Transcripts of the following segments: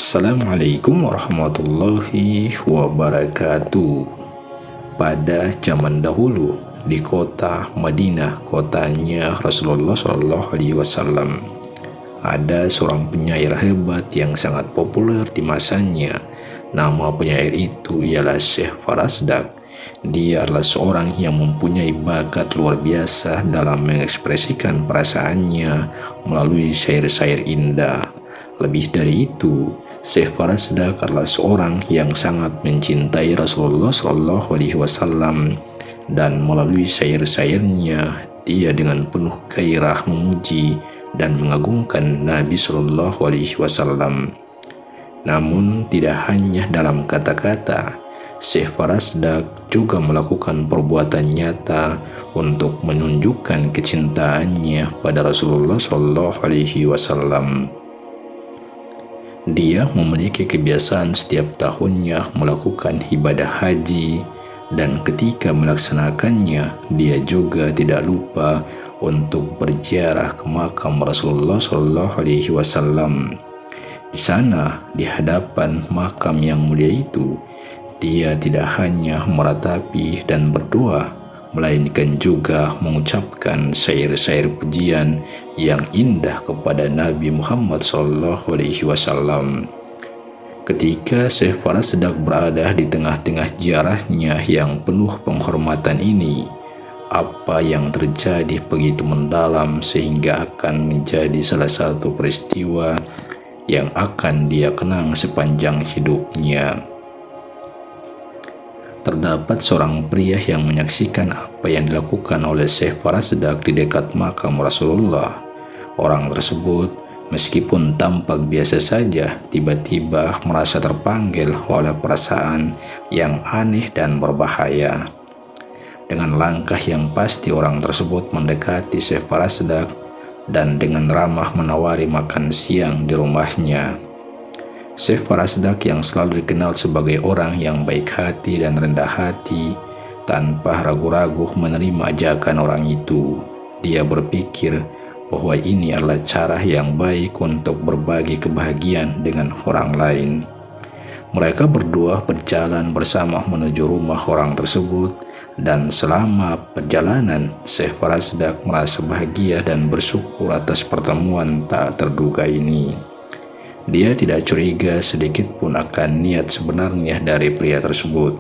Assalamualaikum warahmatullahi wabarakatuh. Pada zaman dahulu di kota Madinah, kotanya Rasulullah SAW, ada seorang penyair hebat yang sangat populer di masanya. Nama penyair itu ialah Syekh Farasdak. Dia adalah seorang yang mempunyai bakat luar biasa dalam mengekspresikan perasaannya melalui syair-syair indah. Lebih dari itu, Syekh Farasdak adalah seorang yang sangat mencintai Rasulullah SAW, dan melalui syair-syairnya dia dengan penuh gairah memuji dan mengagungkan Nabi SAW. Namun tidak hanya dalam kata-kata, Syekh Farasdak juga melakukan perbuatan nyata untuk menunjukkan kecintaannya pada Rasulullah SAW. Dia memiliki kebiasaan setiap tahunnya melakukan ibadah haji, dan ketika melaksanakannya, dia juga tidak lupa untuk berziarah ke makam Rasulullah SAW. Di sana, di hadapan makam yang mulia itu, dia tidak hanya meratapi dan berdoa, melainkan juga mengucapkan syair-syair pujian yang indah kepada Nabi Muhammad SAW. Ketika Syekh Farasdak berada di tengah-tengah ziarahnya yang penuh penghormatan ini, apa yang terjadi begitu mendalam sehingga akan menjadi salah satu peristiwa yang akan dia kenang sepanjang hidupnya. Terdapat seorang pria yang menyaksikan apa yang dilakukan oleh Syekh Farasdak di dekat makam Rasulullah. Orang tersebut, meskipun tampak biasa saja, tiba-tiba merasa terpanggil oleh perasaan yang aneh dan berbahaya. Dengan langkah yang pasti, orang tersebut mendekati Syekh Farasdak dan dengan ramah menawari makan siang di rumahnya. Syekh Farasdak yang selalu dikenal sebagai orang yang baik hati dan rendah hati, tanpa ragu-ragu menerima ajakan orang itu. Dia berpikir bahwa ini adalah cara yang baik untuk berbagi kebahagiaan dengan orang lain. Mereka berdua berjalan bersama menuju rumah orang tersebut, dan selama perjalanan Syekh Farasdak merasa bahagia dan bersyukur atas pertemuan tak terduga ini. Dia tidak curiga sedikit pun akan niat sebenarnya dari pria tersebut.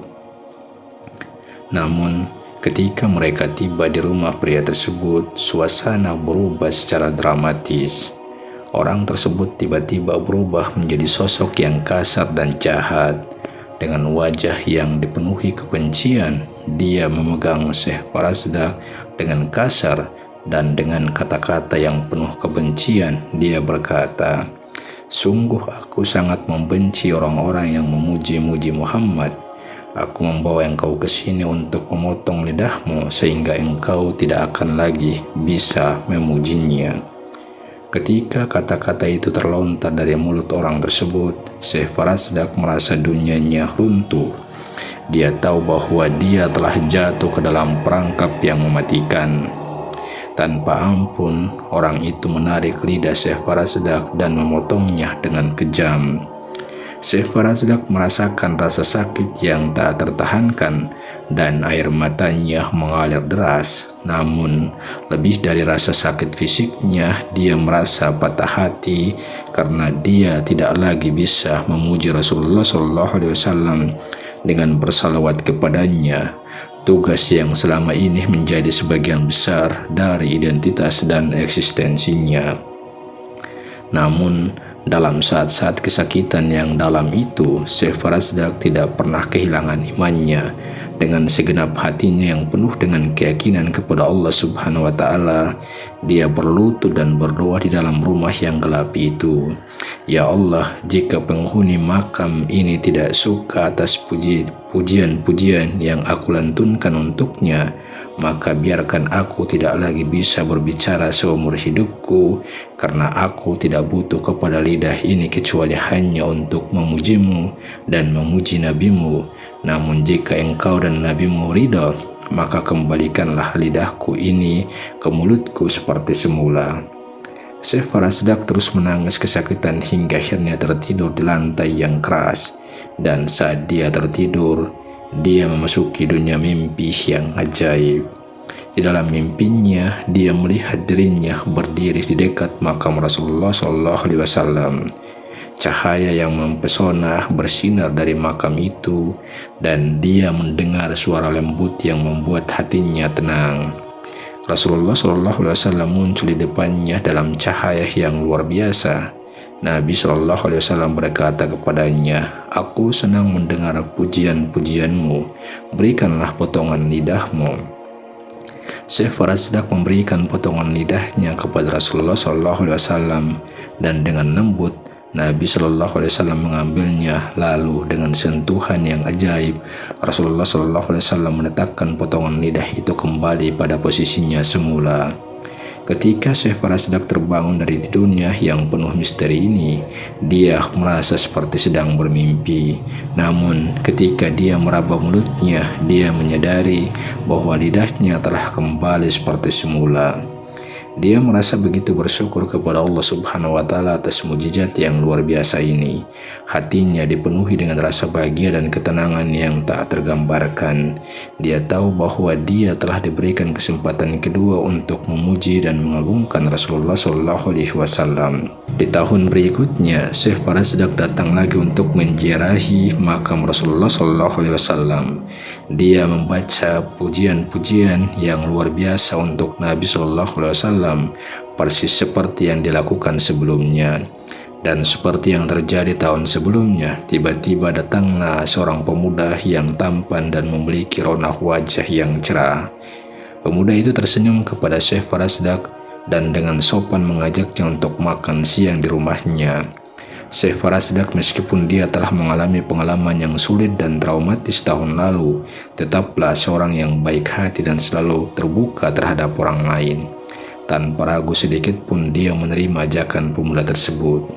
Namun, ketika mereka tiba di rumah pria tersebut, suasana berubah secara dramatis. Orang tersebut tiba-tiba berubah menjadi sosok yang kasar dan jahat. Dengan wajah yang dipenuhi kebencian, dia memegang Syekh Farasdak dengan kasar, dan dengan kata-kata yang penuh kebencian, dia berkata, "Sungguh aku sangat membenci orang-orang yang memuji-muji Muhammad. Aku membawa engkau ke sini untuk memotong lidahmu sehingga engkau tidak akan lagi bisa memujinya." Ketika kata-kata itu terlontar dari mulut orang tersebut, Syekh Farasdak merasa dunianya runtuh. Dia tahu bahwa dia telah jatuh ke dalam perangkap yang mematikan. Tanpa ampun, orang itu menarik lidah Syekh Farasdak dan memotongnya dengan kejam. Syekh Farasdak merasakan rasa sakit yang tak tertahankan dan air matanya mengalir deras. Namun, lebih dari rasa sakit fisiknya, dia merasa patah hati karena dia tidak lagi bisa memuji Rasulullah SAW dengan bersalawat kepadanya. Tugas yang selama ini menjadi sebagian besar dari identitas dan eksistensinya. Namun, dalam saat-saat kesakitan yang dalam itu, Syekh Farasdak tidak pernah kehilangan imannya. Dengan segenap hatinya yang penuh dengan keyakinan kepada Allah Subhanahu wa Ta'ala, dia berlutut dan berdoa di dalam rumah yang gelap itu. "Ya Allah, jika penghuni makam ini tidak suka atas pujian-pujian yang aku lantunkan untuknya, maka biarkan aku tidak lagi bisa berbicara seumur hidupku, karena aku tidak butuh kepada lidah ini kecuali hanya untuk memujimu dan memuji nabimu. Namun jika engkau dan nabimu ridha, maka kembalikanlah lidahku ini ke mulutku seperti semula." Syekh Farazdak terus menangis kesakitan hingga akhirnya tertidur di lantai yang keras. Dan saat dia tertidur, dia memasuki dunia mimpi yang ajaib. Di dalam mimpinya, dia melihat dirinya berdiri di dekat makam Rasulullah SAW. Cahaya yang mempesona bersinar dari makam itu, dan dia mendengar suara lembut yang membuat hatinya tenang. Rasulullah SAW muncul di depannya dalam cahaya yang luar biasa. Nabi SAW berkata kepadanya, "Aku senang mendengar pujian-pujianmu, berikanlah potongan lidahmu." Syekh Farazdak memberikan potongan lidahnya kepada Rasulullah SAW, dan dengan lembut Nabi SAW mengambilnya. Lalu dengan sentuhan yang ajaib, Rasulullah SAW menetapkan potongan lidah itu kembali pada posisinya semula. Ketika Syekh Farazdak terbangun dari tidurnya yang penuh misteri ini, dia merasa seperti sedang bermimpi. Namun ketika dia meraba mulutnya, dia menyadari bahwa lidahnya telah kembali seperti semula. Dia merasa begitu bersyukur kepada Allah Subhanahu wa Ta'ala atas mujizat yang luar biasa ini. Hatinya dipenuhi dengan rasa bahagia dan ketenangan yang tak tergambarkan. Dia tahu bahwa dia telah diberikan kesempatan kedua untuk memuji dan mengagungkan Rasulullah SAW. Di tahun berikutnya, Syekh Farazdak datang lagi untuk menziarahi makam Rasulullah SAW. Dia membaca pujian-pujian yang luar biasa untuk Nabi SAW, persis seperti yang dilakukan sebelumnya. Dan seperti yang terjadi tahun sebelumnya, tiba-tiba datanglah seorang pemuda yang tampan dan memiliki raunaq wajah yang cerah. Pemuda itu tersenyum kepada Syekh Farazdak dan dengan sopan mengajaknya untuk makan siang di rumahnya. Syekh Farazdak, meskipun dia telah mengalami pengalaman yang sulit dan traumatis tahun lalu, tetaplah seorang yang baik hati dan selalu terbuka terhadap orang lain. Tanpa ragu sedikit pun dia menerima ajakan pemuda tersebut.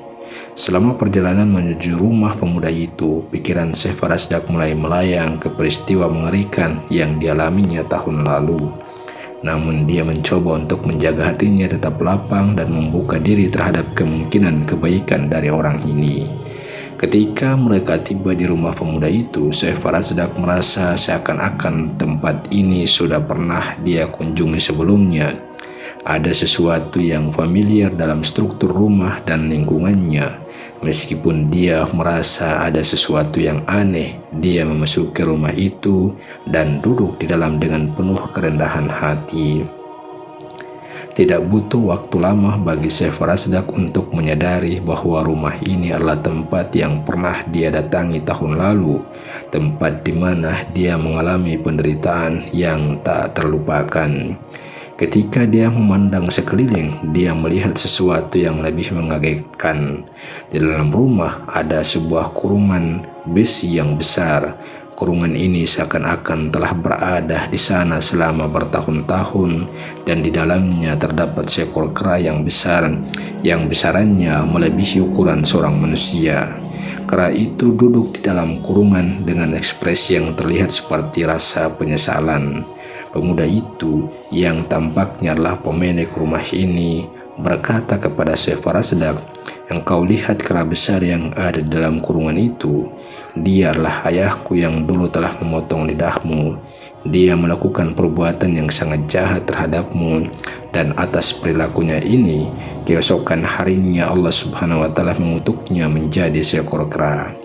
Selama perjalanan menuju rumah pemuda itu, pikiran Syekh Farazdak mulai melayang ke peristiwa mengerikan yang dialaminya tahun lalu. Namun dia mencoba untuk menjaga hatinya tetap lapang dan membuka diri terhadap kemungkinan kebaikan dari orang ini. Ketika mereka tiba di rumah pemuda itu, Syekh Farazdak merasa seakan-akan tempat ini sudah pernah dia kunjungi sebelumnya. Ada sesuatu yang familiar dalam struktur rumah dan lingkungannya. Meskipun dia merasa ada sesuatu yang aneh, dia memasuki rumah itu dan duduk di dalam dengan penuh kerendahan hati. Tidak butuh waktu lama bagi Syekh Farazdak untuk menyadari bahwa rumah ini adalah tempat yang pernah dia datangi tahun lalu, tempat di mana dia mengalami penderitaan yang tak terlupakan. Ketika dia memandang sekeliling, dia melihat sesuatu yang lebih mengagetkan. Di dalam rumah ada sebuah kurungan besi yang besar. Kurungan ini seakan-akan telah berada di sana selama bertahun-tahun, dan di dalamnya terdapat seekor kera yang besar, yang besarannya melebihi ukuran seorang manusia. Kera itu duduk di dalam kurungan dengan ekspresi yang terlihat seperti rasa penyesalan. Pemuda itu yang tampaknya adalah pemilik rumah ini berkata kepada Syekh Farazdak, "Engkau lihat kera besar yang ada di dalam kurungan itu? Dia adalah ayahku yang dulu telah memotong lidahmu. Dia melakukan perbuatan yang sangat jahat terhadapmu, dan atas perilakunya ini, keesokan harinya Allah Subhanahu wa Ta'ala mengutuknya menjadi seekor kera."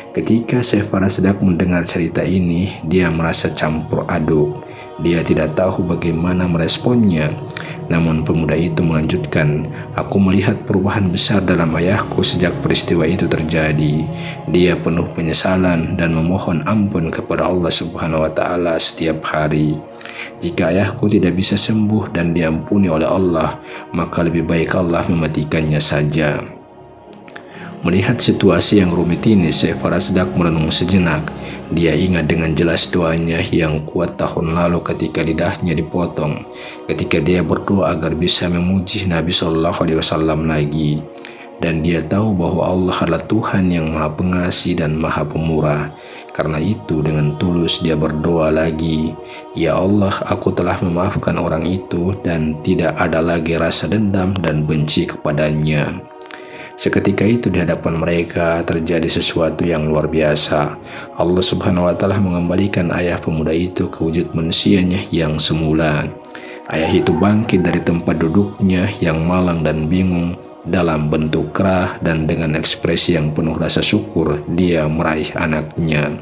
Ketika Syekh Farazdak mendengar cerita ini, dia merasa campur aduk. Dia tidak tahu bagaimana meresponnya. Namun pemuda itu melanjutkan, "Aku melihat perubahan besar dalam ayahku sejak peristiwa itu terjadi. Dia penuh penyesalan dan memohon ampun kepada Allah Subhanahu wa Ta'ala setiap hari. Jika ayahku tidak bisa sembuh dan diampuni oleh Allah, maka lebih baik Allah mematikannya saja." Melihat situasi yang rumit ini, Syekh Farazdak merenung sejenak. Dia ingat dengan jelas doanya yang kuat tahun lalu ketika lidahnya dipotong, ketika dia berdoa agar bisa memuji Nabi SAW lagi. Dan dia tahu bahwa Allah adalah Tuhan yang Maha Pengasih dan Maha Pemurah. Karena itu dengan tulus dia berdoa lagi, "Ya Allah, aku telah memaafkan orang itu dan tidak ada lagi rasa dendam dan benci kepadanya." Seketika itu di hadapan mereka terjadi sesuatu yang luar biasa. Allah Subhanahu wa Ta'ala mengembalikan ayah pemuda itu ke wujud manusianya yang semula. Ayah itu bangkit dari tempat duduknya yang malang dan bingung dalam bentuk kerah, dan dengan ekspresi yang penuh rasa syukur dia meraih anaknya.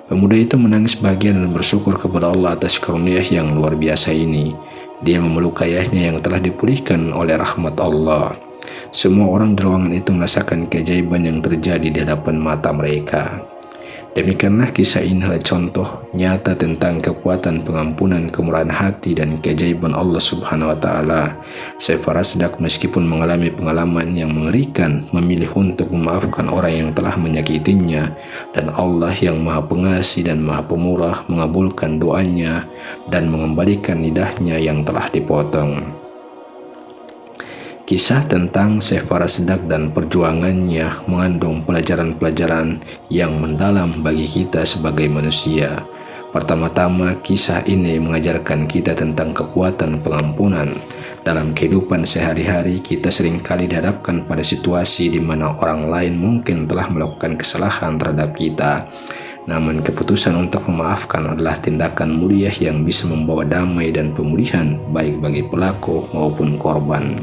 Pemuda itu menangis bahagia dan bersyukur kepada Allah atas karunia yang luar biasa ini. Dia memeluk ayahnya yang telah dipulihkan oleh rahmat Allah. Semua orang di ruangan itu merasakan keajaiban yang terjadi di hadapan mata mereka. Demikianlah kisah ini adalah contoh nyata tentang kekuatan pengampunan, kemurahan hati, dan keajaiban Allah Subhanahu wa Ta'ala. Syekh Farasdak meskipun mengalami pengalaman yang mengerikan, memilih untuk memaafkan orang yang telah menyakitinya, dan Allah yang Maha Pengasih dan Maha Pemurah mengabulkan doanya dan mengembalikan lidahnya yang telah dipotong. Kisah tentang Syekh Farasdak dan perjuangannya mengandung pelajaran-pelajaran yang mendalam bagi kita sebagai manusia. Pertama-tama, kisah ini mengajarkan kita tentang kekuatan pengampunan. Dalam kehidupan sehari-hari, kita seringkali dihadapkan pada situasi di mana orang lain mungkin telah melakukan kesalahan terhadap kita. Namun keputusan untuk memaafkan adalah tindakan mulia yang bisa membawa damai dan pemulihan baik bagi pelaku maupun korban.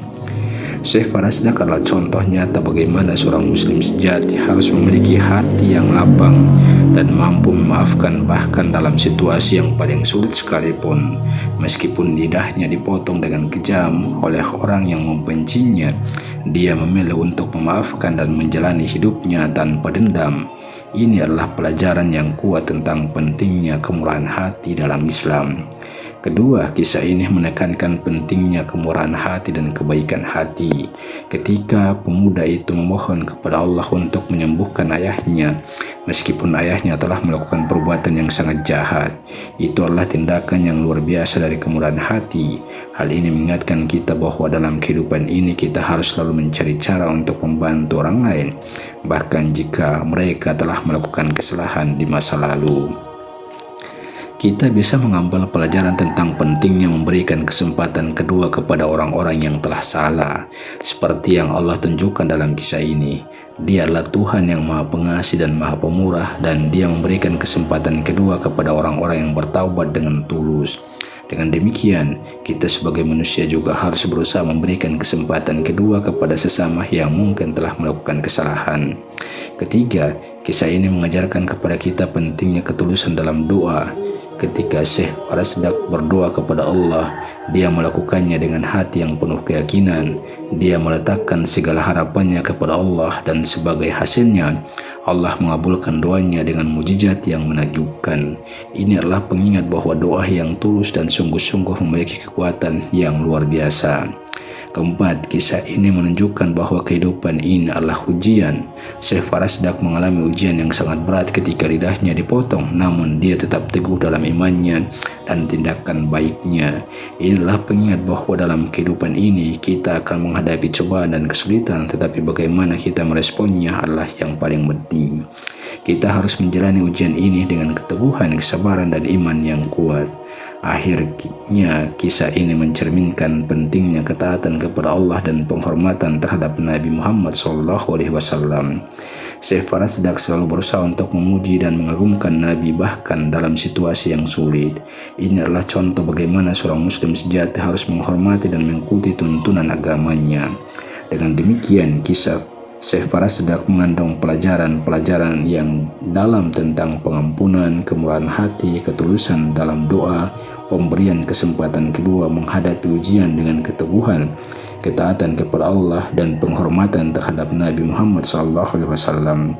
Syekh Farasdak adalah contoh nyata bagaimana seorang muslim sejati harus memiliki hati yang lapang dan mampu memaafkan bahkan dalam situasi yang paling sulit sekalipun. Meskipun lidahnya dipotong dengan kejam oleh orang yang membencinya, dia memilih untuk memaafkan dan menjalani hidupnya tanpa dendam. Ini adalah pelajaran yang kuat tentang pentingnya kemurahan hati dalam Islam. Kedua, kisah ini menekankan pentingnya kemurahan hati dan kebaikan hati. Ketika pemuda itu memohon kepada Allah untuk menyembuhkan ayahnya, meskipun ayahnya telah melakukan perbuatan yang sangat jahat, itu adalah tindakan yang luar biasa dari kemurahan hati. Hal ini mengingatkan kita bahwa dalam kehidupan ini kita harus selalu mencari cara untuk membantu orang lain, bahkan jika mereka telah melakukan kesalahan di masa lalu. Kita bisa mengambil pelajaran tentang pentingnya memberikan kesempatan kedua kepada orang-orang yang telah salah. Seperti yang Allah tunjukkan dalam kisah ini, Dia adalah Tuhan yang Maha Pengasih dan Maha Pemurah, dan Dia memberikan kesempatan kedua kepada orang-orang yang bertaubat dengan tulus. Dengan demikian, kita sebagai manusia juga harus berusaha memberikan kesempatan kedua kepada sesama yang mungkin telah melakukan kesalahan. Ketiga, kisah ini mengajarkan kepada kita pentingnya ketulusan dalam doa. Ketika Syekh Farasdak berdoa kepada Allah, dia melakukannya dengan hati yang penuh keyakinan. Dia meletakkan segala harapannya kepada Allah, dan sebagai hasilnya Allah mengabulkan doanya dengan mukjizat yang menakjubkan. Ini adalah pengingat bahwa doa yang tulus dan sungguh-sungguh memiliki kekuatan yang luar biasa. Keempat, kisah ini menunjukkan bahwa kehidupan ini adalah ujian. Syekh Farasdak mengalami ujian yang sangat berat ketika lidahnya dipotong, namun dia tetap teguh dalam imannya dan tindakan baiknya. Inilah pengingat bahwa dalam kehidupan ini kita akan menghadapi cobaan dan kesulitan, tetapi bagaimana kita meresponnya adalah yang paling penting. Kita harus menjalani ujian ini dengan keteguhan, kesabaran, dan iman yang kuat. Akhirnya, kisah ini mencerminkan pentingnya ketaatan kepada Allah dan penghormatan terhadap Nabi Muhammad SAW. Syekh Farasdak selalu berusaha untuk memuji dan mengagumkan Nabi bahkan dalam situasi yang sulit. Ini adalah contoh bagaimana seorang muslim sejati harus menghormati dan mengikuti tuntunan agamanya. Dengan demikian, kisah Syekh Farasdak mengandung pelajaran-pelajaran yang dalam tentang pengampunan, kemurahan hati, ketulusan dalam doa, pemberian kesempatan kedua menghadapi ujian dengan keteguhan, ketaatan kepada Allah, dan penghormatan terhadap Nabi Muhammad SAW.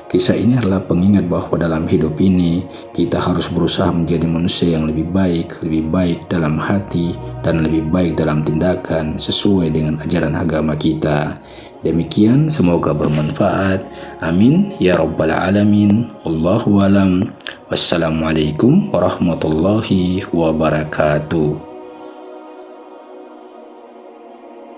Kisah ini adalah pengingat bahwa dalam hidup ini kita harus berusaha menjadi manusia yang lebih baik dalam hati, dan lebih baik dalam tindakan sesuai dengan ajaran agama kita. Demikian, semoga bermanfaat. Amin ya rabbal alamin. Wallahu alam. Wassalamualaikum warahmatullahi wabarakatuh.